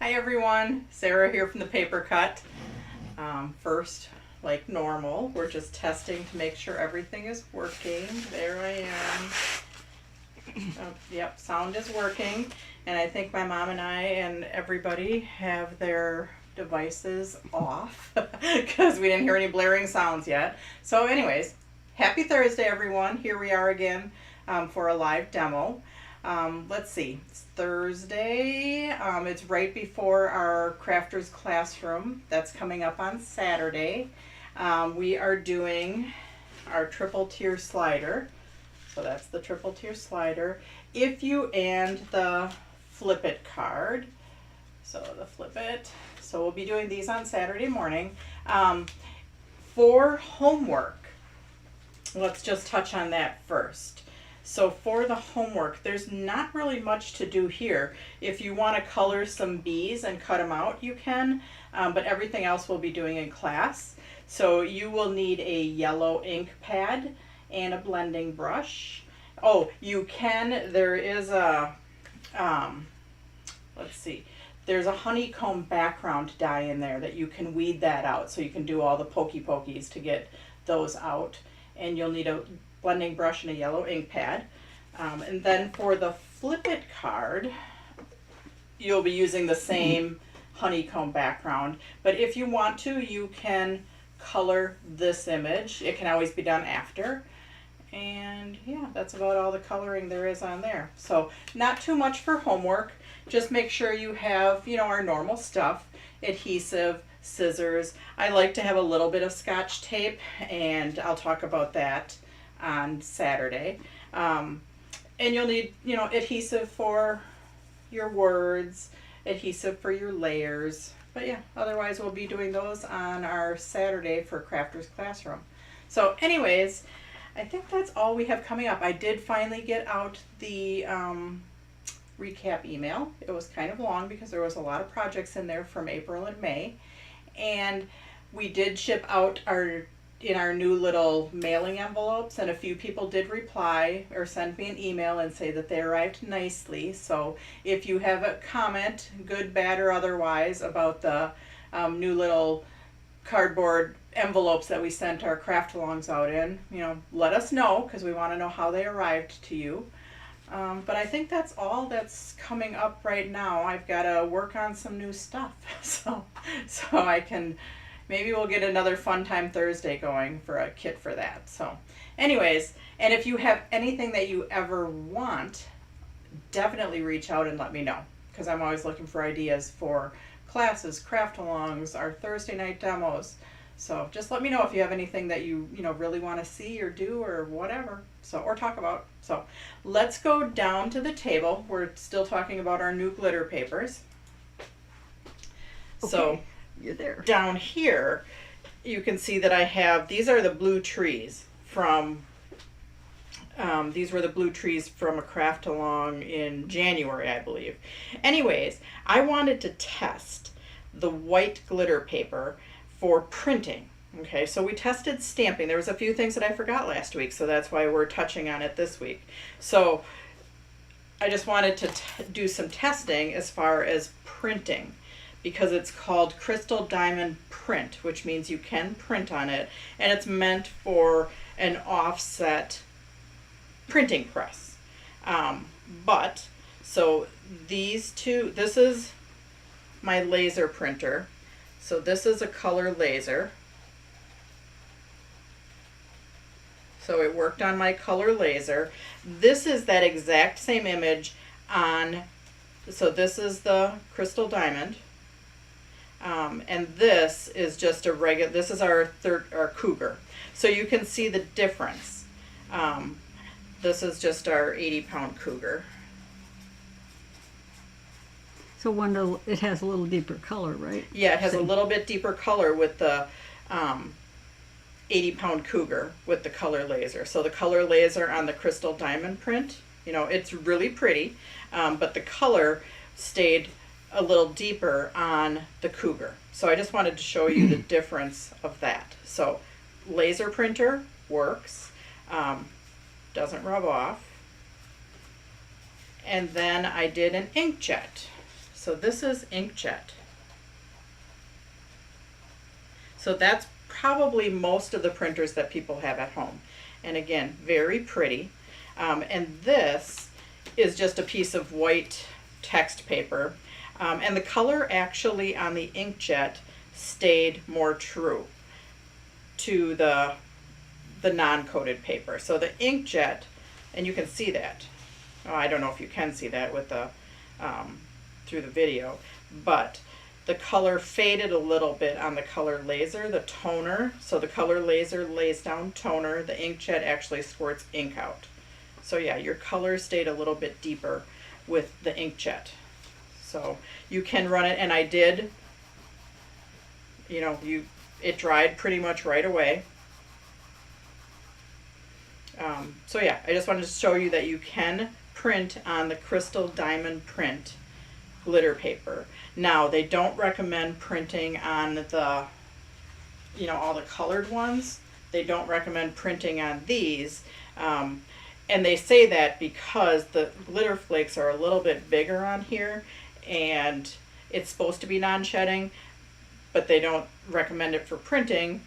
Hi everyone, Sarah here from the Paper Cut. First, like normal, we're just testing to make sure everything is working. There I am. Oh, yep, sound is working. And I think my mom and I and everybody have their devices off because we didn't hear any blaring sounds yet. So anyways, happy Thursday everyone. Here we are again for a live demo. Let's see, it's Thursday. It's right before our Crafters Classroom that's coming up on Saturday. We are doing our triple tier slider. So that's the triple tier slider. If you and the flip it card. So the flip it. So we'll be doing these on Saturday morning. For homework, let's just touch on that first. So for the homework, there's not really much to do here. If you want to color some bees and cut them out, you can, but everything else we'll be doing in class. So you will need a yellow ink pad and a blending brush. Oh, you can, there is a, let's see, there's a honeycomb background dye in there that you can weed that out, so you can do all the pokey pokies to get those out. And you'll need a blending brush and a yellow ink pad. And then for the flip it card, you'll be using the same honeycomb background. But if you want to, you can color this image. It can always be done after. And yeah, that's about all the coloring there is on there. So not too much for homework. Just make sure you have, you know, our normal stuff, adhesive, scissors. I like to have a little bit of Scotch tape, and I'll talk about that on Saturday. And you'll need, you know, adhesive for your words, adhesive for your layers. But yeah, otherwise we'll be doing those on our Saturday for Crafters Classroom. So anyways, I think that's all we have coming up. I did finally get out the recap email. It was kind of long because there was a lot of projects in there from April and May. And we did ship out in our new little mailing envelopes, and a few people did reply or send me an email and say that they arrived nicely. So if you have a comment, good, bad, or otherwise, about the new little cardboard envelopes that we sent our craft alongs out in, you know, let us know, because we want to know how they arrived to you. But I think that's all that's coming up right now. I've got to work on some new stuff, so I can, maybe we'll get another Fun Time Thursday going for a kit for that. So anyways, and if you have anything that you ever want, definitely reach out and let me know, because I'm always looking for ideas for classes, craft alongs, our Thursday night demos. So just let me know if you have anything that you know really want to see or do or whatever, so, or talk about. So let's go down to the table. We're still talking about our new glitter papers. Okay, so you're there. Down here you can see that I have, these are the blue trees from these were the blue trees from a craft along in January, I believe. Anyways, I wanted to test the white glitter paper for printing. Okay, so we tested stamping. There was a few things that I forgot last week, so that's why we're touching on it this week. So I just wanted to do some testing as far as printing, because it's called Crystal Diamond Print, which means you can print on it, and it's meant for an offset printing press. So these two, this is my laser printer. So this is a color laser. So it worked on my color laser. This is that exact same image on, so this is the Crystal Diamond. And this is just a regular, this is our Cougar. So you can see the difference. This is just our 80-pound Cougar. So it has a little deeper color, right? Yeah, it has a little bit deeper color with the 80-pound Cougar with the color laser. So the color laser on the Crystal Diamond print, you know, it's really pretty, but the color stayed a little deeper on the Cougar. So I just wanted to show you the difference of that. So laser printer works, doesn't rub off. And then I did an inkjet. so this is inkjet. So that's probably most of the printers that people have at home. And again, very pretty. And this is just a piece of white text paper. And the color actually on the inkjet stayed more true to the non-coated paper. So the inkjet, and you can see that. Oh, I don't know if you can see that with the through the video, but the color faded a little bit on the color laser, the toner. So the color laser lays down toner. The inkjet actually squirts ink out. So yeah, your color stayed a little bit deeper with the inkjet. So you can run it, and I did, you know, it dried pretty much right away. So yeah, I just wanted to show you that you can print on the Crystal Diamond Print glitter paper. Now, they don't recommend printing on the, you know, all the colored ones. They don't recommend printing on these. And they say that because the glitter flakes are a little bit bigger on here, and it's supposed to be non-shedding, but they don't recommend it for printing.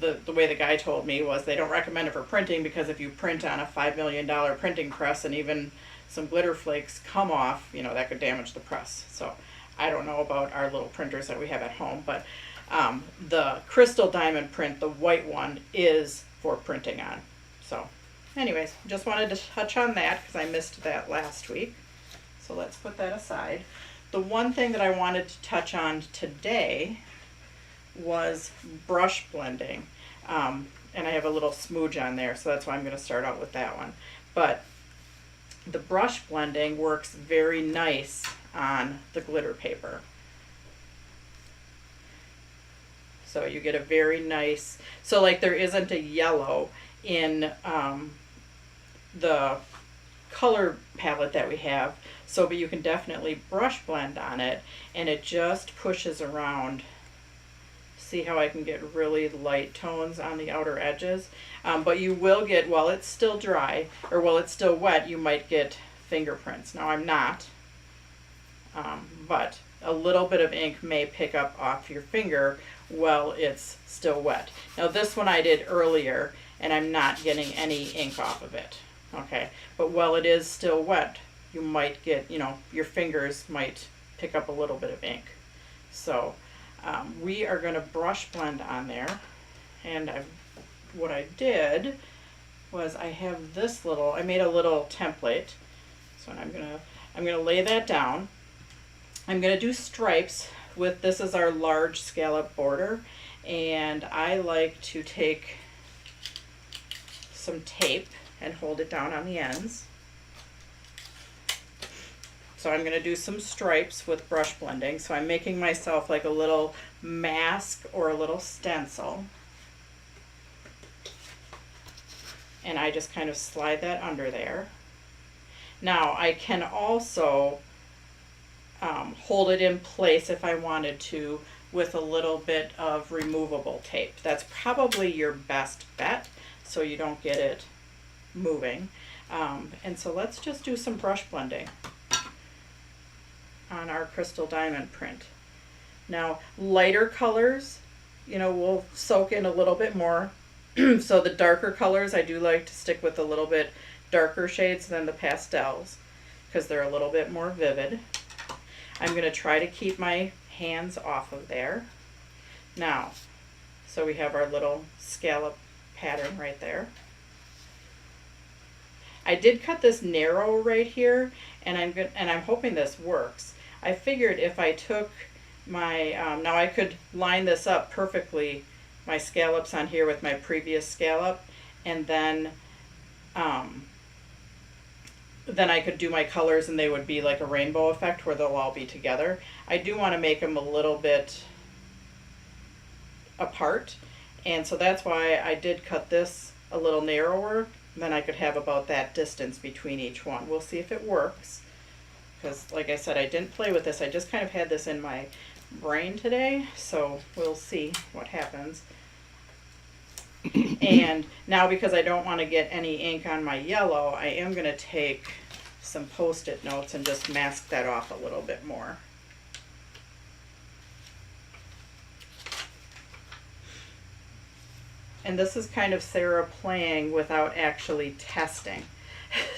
The way the guy told me was they don't recommend it for printing because if you print on a $5 million printing press and even some glitter flakes come off, you know, that could damage the press. So I don't know about our little printers that we have at home, but the Crystal Diamond Print, the white one, is for printing on. So anyways, just wanted to touch on that because I missed that last week. So let's put that aside. The one thing that I wanted to touch on today was brush blending. And I have a little smooge on there, so that's why I'm going to start out with that one. But the brush blending works very nice on the glitter paper. So you get a very nice, so like there isn't a yellow in the color palette that we have, so but you can definitely brush blend on it, and it just pushes around. See how I can get really light tones on the outer edges, but you will get, while it's still dry or while it's still wet, you might get fingerprints. Now I'm not, but a little bit of ink may pick up off your finger while it's still wet. Now this one I did earlier and I'm not getting any ink off of it, okay? But while it is still wet, you might get, you know, your fingers might pick up a little bit of ink. So we are going to brush blend on there, and what I did was I have this little, I made a little template, so I'm gonna lay that down. I'm gonna do stripes with, this is our large scallop border, and I like to take some tape and hold it down on the ends. So I'm going to do some stripes with brush blending. So I'm making myself like a little mask or a little stencil. And I just kind of slide that under there. Now I can also hold it in place if I wanted to with a little bit of removable tape. That's probably your best bet so you don't get it moving. And so let's just do some brush blending on our Crystal Diamond Print. Now, lighter colors, you know, will soak in a little bit more. So the darker colors, I do like to stick with a little bit darker shades than the pastels because they're a little bit more vivid. I'm going to try to keep my hands off of there. Now, so we have our little scallop pattern right there. I did cut this narrow right here, and I'm hoping this works. I figured if I took my, now I could line this up perfectly, my scallops on here with my previous scallop, and then I could do my colors and they would be like a rainbow effect where they'll all be together. I do want to make them a little bit apart, and so that's why I did cut this a little narrower. Then I could have about that distance between each one. We'll see if it works. Because like I said, I didn't play with this. I just kind of had this in my brain today. So we'll see what happens. And now because I don't want to get any ink on my yellow, I am going to take some Post-it notes and just mask that off a little bit more. And this is kind of Sarah playing without actually testing.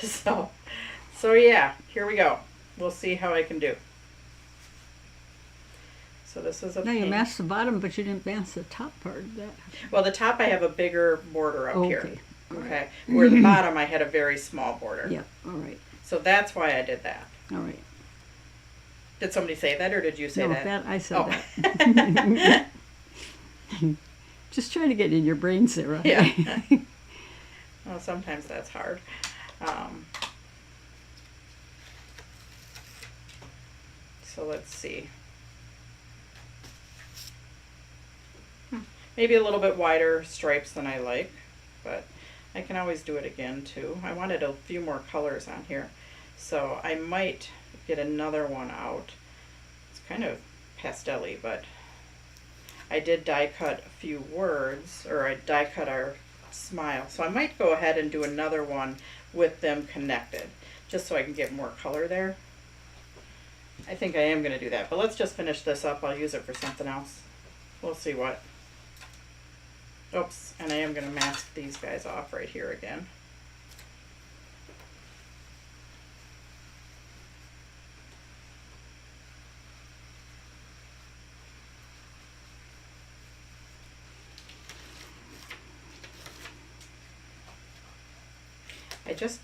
So yeah, here we go. We'll see how I can do. So this is a Now you pink. masked the bottom, but you didn't mask the top part of that. Well, the top I have a bigger border up here. Okay. All right. Okay. Where the bottom I had a very small border. Yeah, all right, So that's why I did that. all right. Did somebody say that or did you say No, that? I said Oh. that. Just trying to get in your brain, Sarah. Yeah. Well, sometimes that's hard. So let's see. Maybe a little bit wider stripes than I like, but I can always do it again too. I wanted a few more colors on here, so I might get another one out. It's kind of pastel-y, but I did die cut a few words, or I die cut our smile. So I might go ahead and do another one with them connected, just so I can get more color there. I think I am going to do that, but let's just finish this up. I'll use it for something else. We'll see what. Oops, and I am going to mask these guys off right here again. I just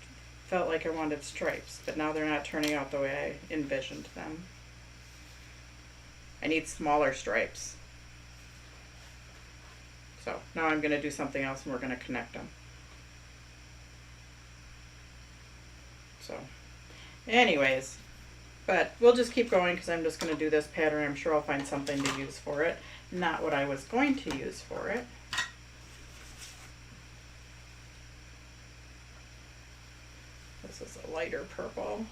felt like I wanted stripes, but now they're not turning out the way I envisioned them. I need smaller stripes. So now I'm going to do something else and we're going to connect them. So anyways, but we'll just keep going because I'm just going to do this pattern. I'm sure I'll find something to use for it. Not what I was going to use for it. This is a lighter purple.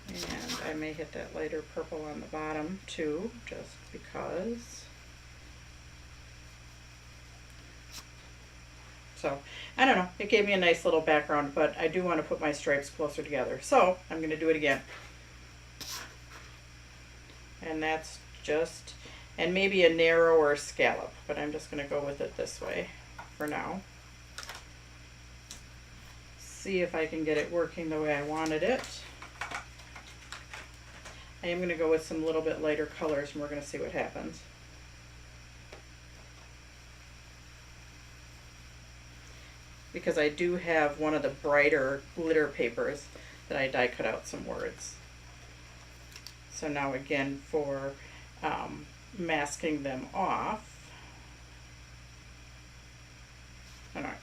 And I may hit that lighter purple on the bottom too, just because. So, I don't know, it gave me a nice little background, but I do want to put my stripes closer together. So, I'm going to do it again. And that's just, and maybe a narrower scallop, but I'm just going to go with it this way for now. See if I can get it working the way I wanted it. I am going to go with some little bit lighter colors and we're going to see what happens. Because I do have one of the brighter glitter papers that I die cut out some words. So now again for masking them off. All right.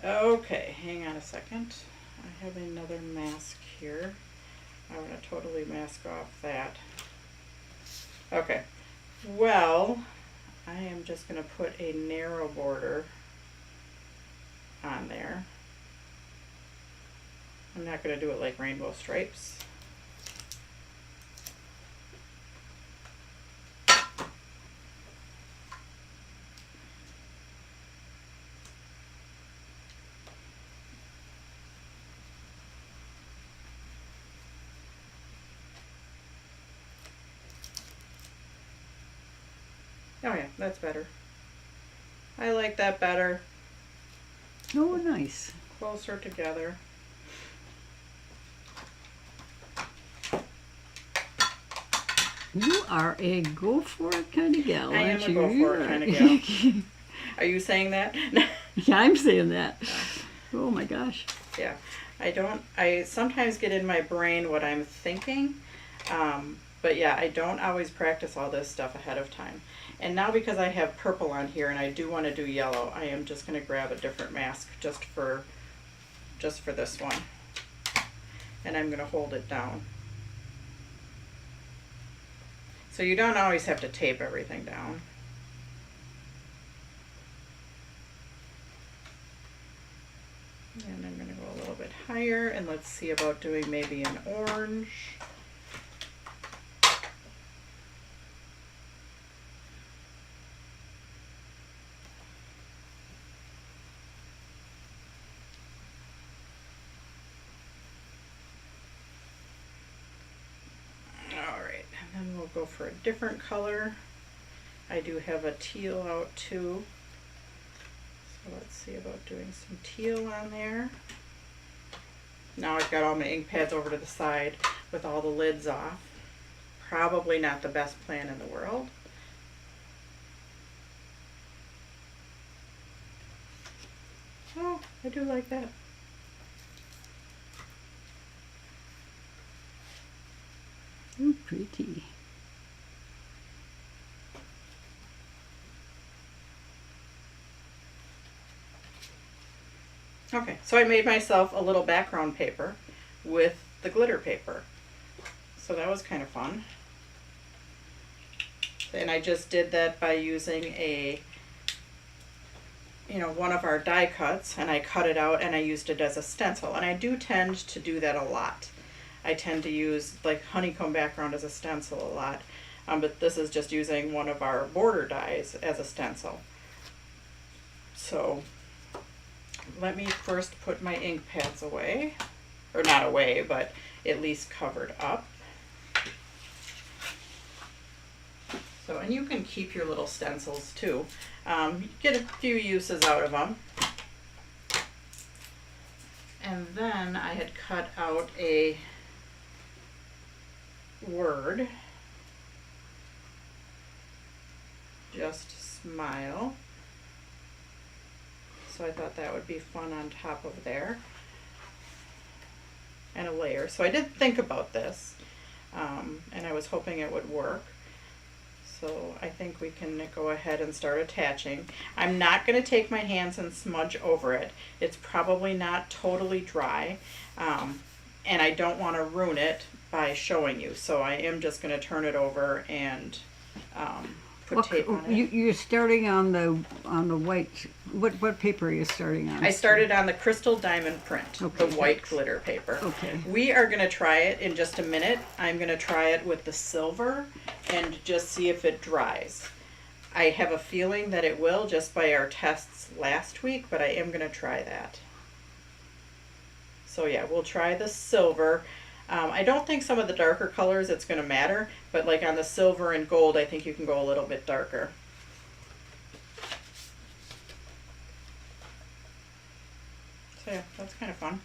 Okay, hang on a second. I have another mask here. I'm going to totally mask off that. Okay, well, I am just going to put a narrow border on there. I'm not going to do it like rainbow stripes. Oh yeah, that's better. I like that better. Oh, nice. Closer together. You are a go for it kind of gal, I am aren't a you? go for it kind of gal. Are you saying that? Yeah, I'm saying that. Oh my gosh. Yeah, I sometimes get in my brain what I'm thinking, but yeah, I don't always practice all this stuff ahead of time. And now because I have purple on here and I do want to do yellow, I am just going to grab a different mask just for this one. And I'm going to hold it down. So you don't always have to tape everything down. And I'm going to go a little bit higher and let's see about doing maybe an orange. go for a different color. I do have a teal out too. So let's see about doing some teal on there. Now I've got all my ink pads over to the side with all the lids off. Probably not the best plan in the world. Oh, I do like that. Ooh, pretty. Okay, so I made myself a little background paper with the glitter paper. So that was kind of fun. And I just did that by using one of our die cuts, and I cut it out and I used it as a stencil. And I do tend to do that a lot. I tend to use like honeycomb background as a stencil a lot. But this is just using one of our border dies as a stencil. So let me first put my ink pads away, or not away, but at least covered up. So, and you can keep your little stencils too. Get a few uses out of them. And then I had cut out a word, just smile. So I thought that would be fun on top of there. And a layer. So I did think about this, and I was hoping it would work. So I think we can go ahead and start attaching. I'm not going to take my hands and smudge over it. It's probably not totally dry, and I don't want to ruin it by showing you. So I am just going to turn it over and put tape on it. You're starting on the white. What paper are you starting on? I started on the Crystal Diamond Print, Okay, the white thanks. glitter paper. Okay. We are going to try it in just a minute. I'm going to try it with the silver and just see if it dries. I have a feeling that it will just by our tests last week, but I am going to try that. So yeah, we'll try the silver. I don't think some of the darker colors it's going to matter, but like on the silver and gold, I think you can go a little bit darker. So yeah, that's kind of fun.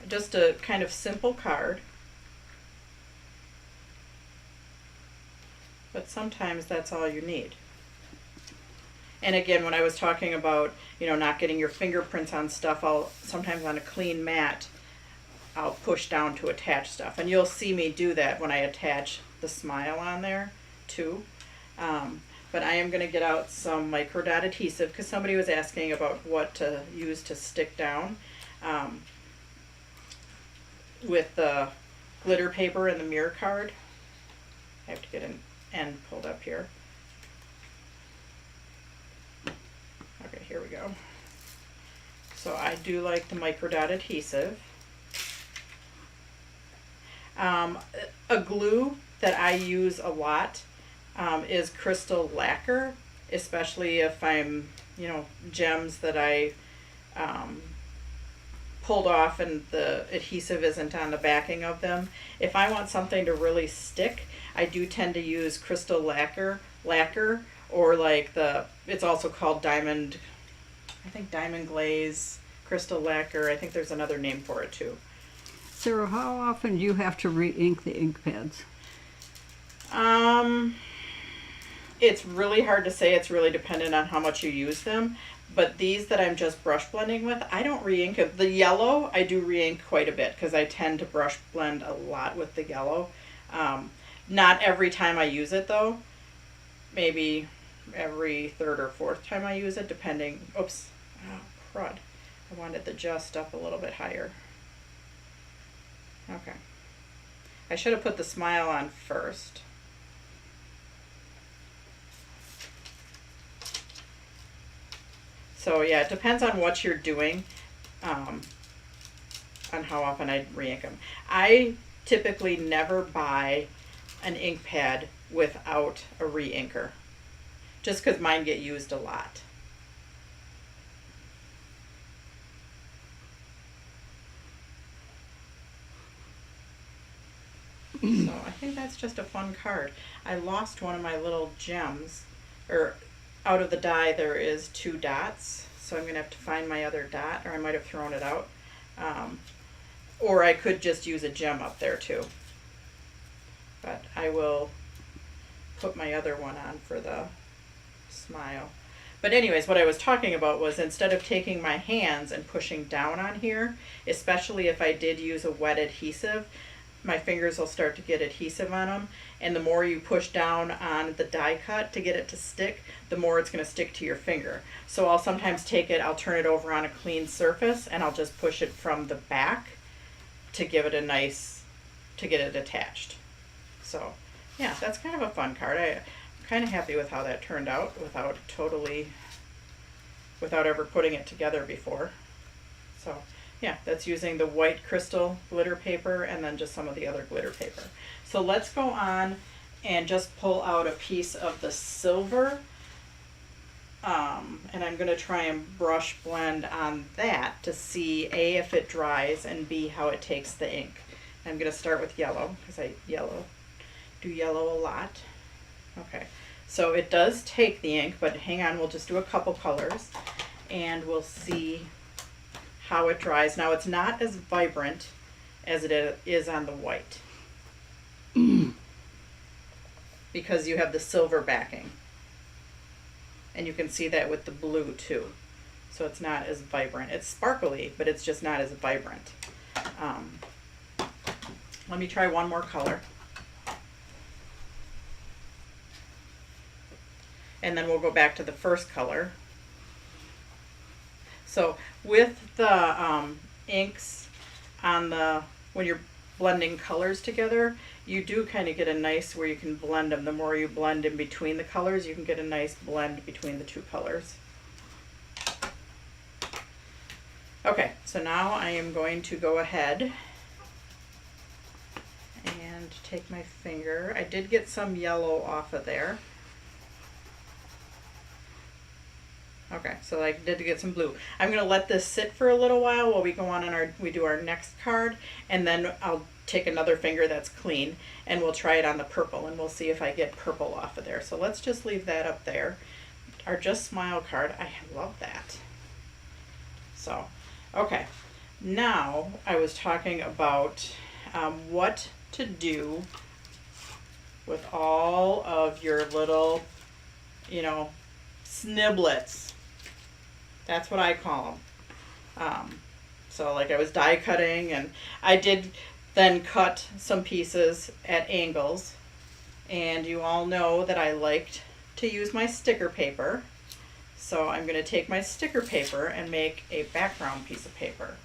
Just a kind of simple card. But sometimes that's all you need. And again, when I was talking about, not getting your fingerprints on stuff, sometimes on a clean mat, I'll push down to attach stuff. And you'll see me do that when I attach the smile on there too. But I am going to get out some micro dot adhesive because somebody was asking about what to use to stick down. With the glitter paper and the mirror card, I have to get an end pulled up here. Okay, here we go. So I do like the micro dot adhesive. A glue that I use a lot is crystal lacquer, especially if I'm, gems that I pulled off and the adhesive isn't on the backing of them. If I want something to really stick, I do tend to use crystal lacquer, or like it's also called diamond glaze, crystal lacquer. I think there's another name for it too. Sarah, how often do you have to re-ink the ink pads? It's really hard to say. It's really dependent on how much you use them. But these that I'm just brush blending with, I don't re-ink it. The yellow, I do re-ink quite a bit because I tend to brush blend a lot with the yellow. Not every time I use it though. Maybe every third or fourth time I use it, depending. Oops, oh, crud. I wanted the just up a little bit higher. Okay. I should have put the smile on first. So yeah, it depends on what you're doing, on how often I re-ink them. I typically never buy an ink pad without a re-inker, just because mine get used a lot. So I think that's just a fun card. I lost one of my little gems, or out of the die there is 2 dots, so I'm going to have to find my other dot, or I might have thrown it out. Or I could just use a gem up there too. But I will put my other one on for the smile. But anyways, what I was talking about was instead of taking my hands and pushing down on here, especially if I did use a wet adhesive, my fingers will start to get adhesive on them, and the more you push down on the die cut to get it to stick, the more it's going to stick to your finger. So I'll sometimes take it, I'll turn it over on a clean surface, and I'll just push it from the back to give it a nice, to get it attached. So yeah, that's kind of a fun card. I'm kind of happy with how that turned out without ever putting it together before. So yeah, that's using the white crystal glitter paper and then just some of the other glitter paper. So let's go on and just pull out a piece of the silver. And I'm going to try and brush blend on that to see A, if it dries, and B, how it takes the ink. I'm going to start with yellow because I do yellow a lot. Okay, so it does take the ink, but hang on, we'll just do a couple colors and we'll see how it dries. Now it's not as vibrant as it is on the white because you have the silver backing, and you can see that with the blue too. So it's not as vibrant. It's sparkly, but it's just not as vibrant. Let me try one more color, and then we'll go back to the first color. So with the inks on when you're blending colors together, you do kind of get a nice where you can blend them. The more you blend in between the colors, you can get a nice blend between the 2 colors. Okay, so now I am going to go ahead and take my finger. I did get some yellow off of there. Okay, so I did get some blue. I'm going to let this sit for a little while we go on and we do our next card, and then I'll take another finger that's clean and we'll try it on the purple and we'll see if I get purple off of there. So let's just leave that up there. Our Just Smile card, I love that. So, okay, now I was talking about what to do with all of your little, sniblets. That's what I call them. So like I was die cutting, and I did then cut some pieces at angles, and you all know that I liked to use my sticker paper. So I'm going to take my sticker paper and make a background piece of paper.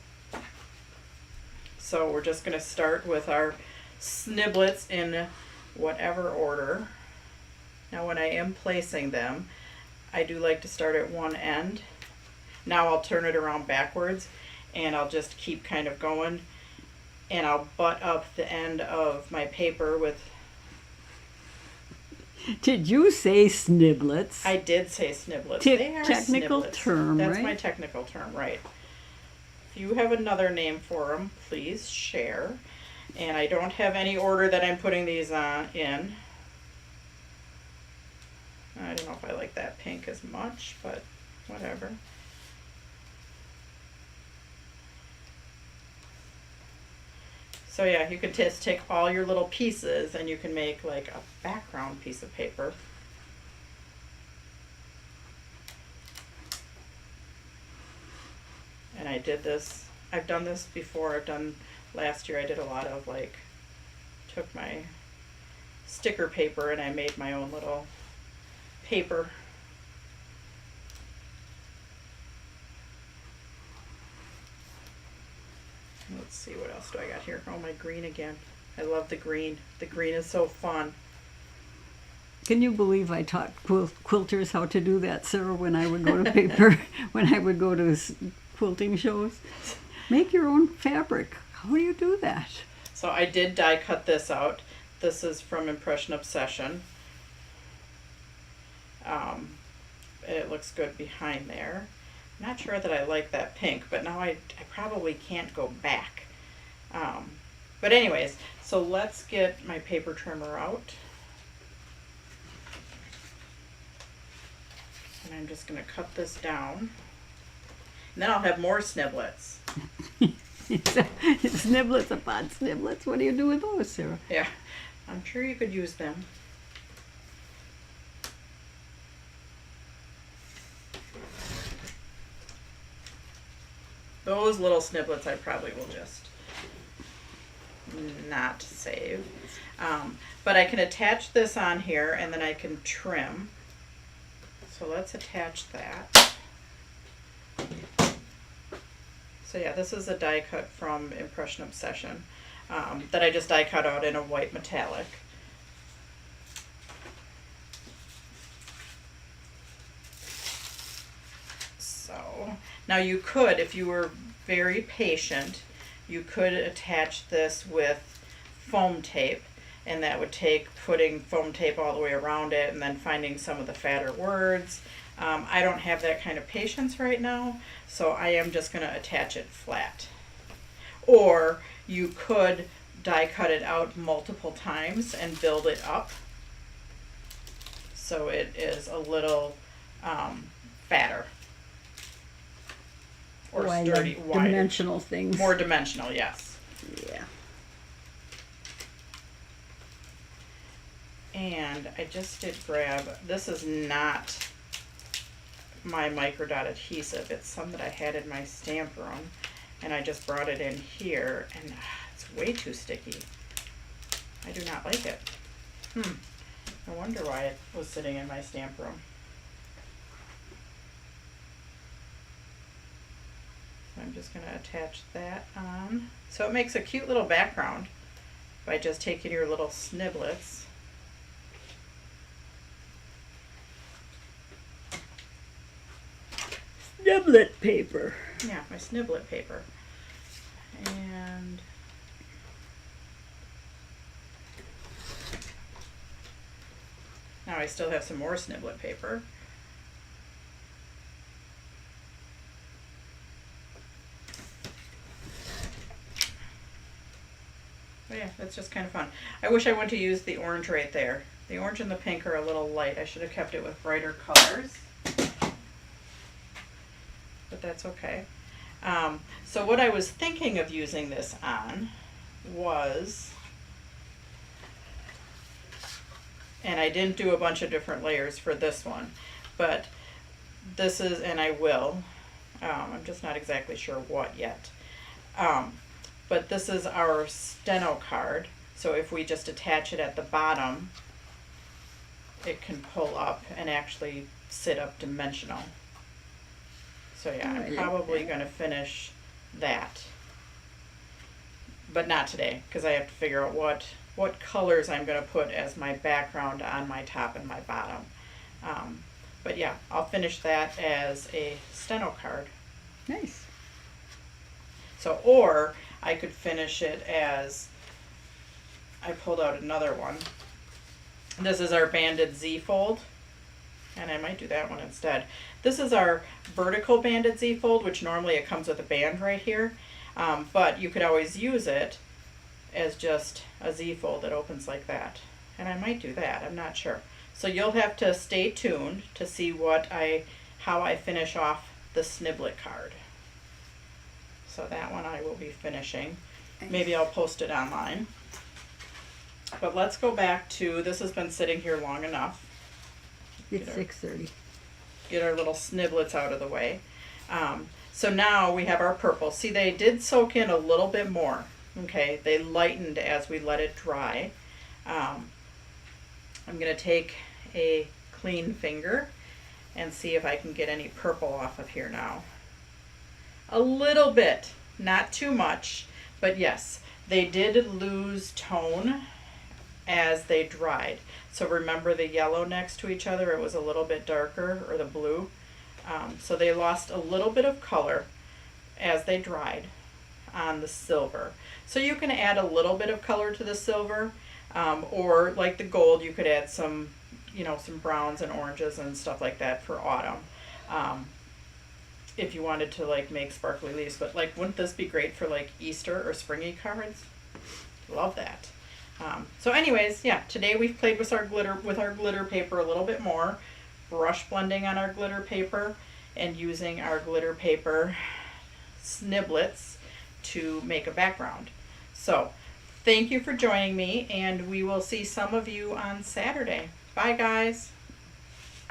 So we're just going to start with our sniblets in whatever order. Now when I am placing them, I do like to start at one end. Now I'll turn it around backwards, and I'll just keep kind of going, and I'll butt up the end of my paper with... Did you say sniblets? I did say sniblets. They are technical sniblets. term, That's right? my technical term, right. If you have another name for them, please share. And I don't have any order that I'm putting these in. I don't know if I like that pink as much, but whatever. So yeah, you can just take all your little pieces and you can make like a background piece of paper. And I did this, I've done this before. Last year I did a lot of took my sticker paper and I made my own little paper. Let's see, what else do I got here? Oh, my green again. I love the green. The green is so fun. Can you believe I taught quilters how to do that, Sarah, when I would go to when I would go to quilting shows? Make your own fabric. How do you do that? So I did die cut this out. This is from Impression Obsession. and it looks good behind there. I'm not sure that I like that pink, but now I probably can't go back. But anyways, so let's get my paper trimmer out. And I'm just going to cut this down. And then I'll have more sniblets. Sniblets upon sniblets. What do you do with those, Sarah? Yeah, I'm sure you could use them. Those little sniblets I probably will just not save. But I can attach this on here and then I can trim. So let's attach that. So yeah, this is a die cut from Impression Obsession that I just die cut out in a white metallic. So now you could, if you were very patient, you could attach this with foam tape, and that would take putting foam tape all the way around it and then finding some of the fatter words. I don't have that kind of patience right now, so I am just going to attach it flat. Or you could die cut it out multiple times and build it up so it is a little fatter or I sturdy, like wider. dimensional things. More dimensional, yes. Yeah. And I just did grab, this is not my microdot adhesive, it's some that I had in my stamp room, and I just brought it in here, and it's way too sticky. I do not like it. I wonder why it was sitting in my stamp room. So I'm just going to attach that on. So it makes a cute little background by just taking your little sniblets. Sniblet paper. Yeah, my sniblet paper. And now I still have some more sniblet paper. But yeah, that's just kind of fun. I wish I went to use the orange right there. The orange and the pink are a little light. I should have kept it with brighter colors. But that's okay. So what I was thinking of using this on was, and I didn't do a bunch of different layers for this one, but this is, and I will, I'm just not exactly sure what yet, but this is our steno card. So if we just attach it at the bottom, it can pull up and actually sit up dimensional. So yeah, I'm probably going to finish that, but not today, because I have to figure out what colors I'm going to put as my background on my top and my bottom. But yeah, I'll finish that as a steno card. Nice. So, or I could finish it as, I pulled out another one. This is our banded Z-fold. And I might do that one instead. This is our vertical banded Z-fold, which normally it comes with a band right here. But you could always use it as just a Z-fold that opens like that. And I might do that, I'm not sure. So you'll have to stay tuned to see how I finish off the sniblet card. So that one I will be finishing. Maybe I'll post it online. But let's go back to, this has been sitting here long enough. It's 6:30. Get our little sniblets out of the way. So now we have our purple. See, they did soak in a little bit more. Okay, they lightened as we let it dry. I'm going to take a clean finger and see if I can get any purple off of here now. A little bit, not too much, but yes, they did lose tone as they dried. So remember the yellow next to each other, it was a little bit darker, or the blue. So they lost a little bit of color as they dried on the silver. So you can add a little bit of color to the silver, or like the gold, you could add some you know, some browns and oranges and stuff like that for autumn. If you wanted to like make sparkly leaves, but like, wouldn't this be great for like Easter or springy cards? Love that. So anyways, yeah, today we've played with our glitter paper a little bit more, brush blending on our glitter paper and using our glitter paper Sniblets to make a background. So thank you for joining me, and we will see some of you on Saturday. Bye guys.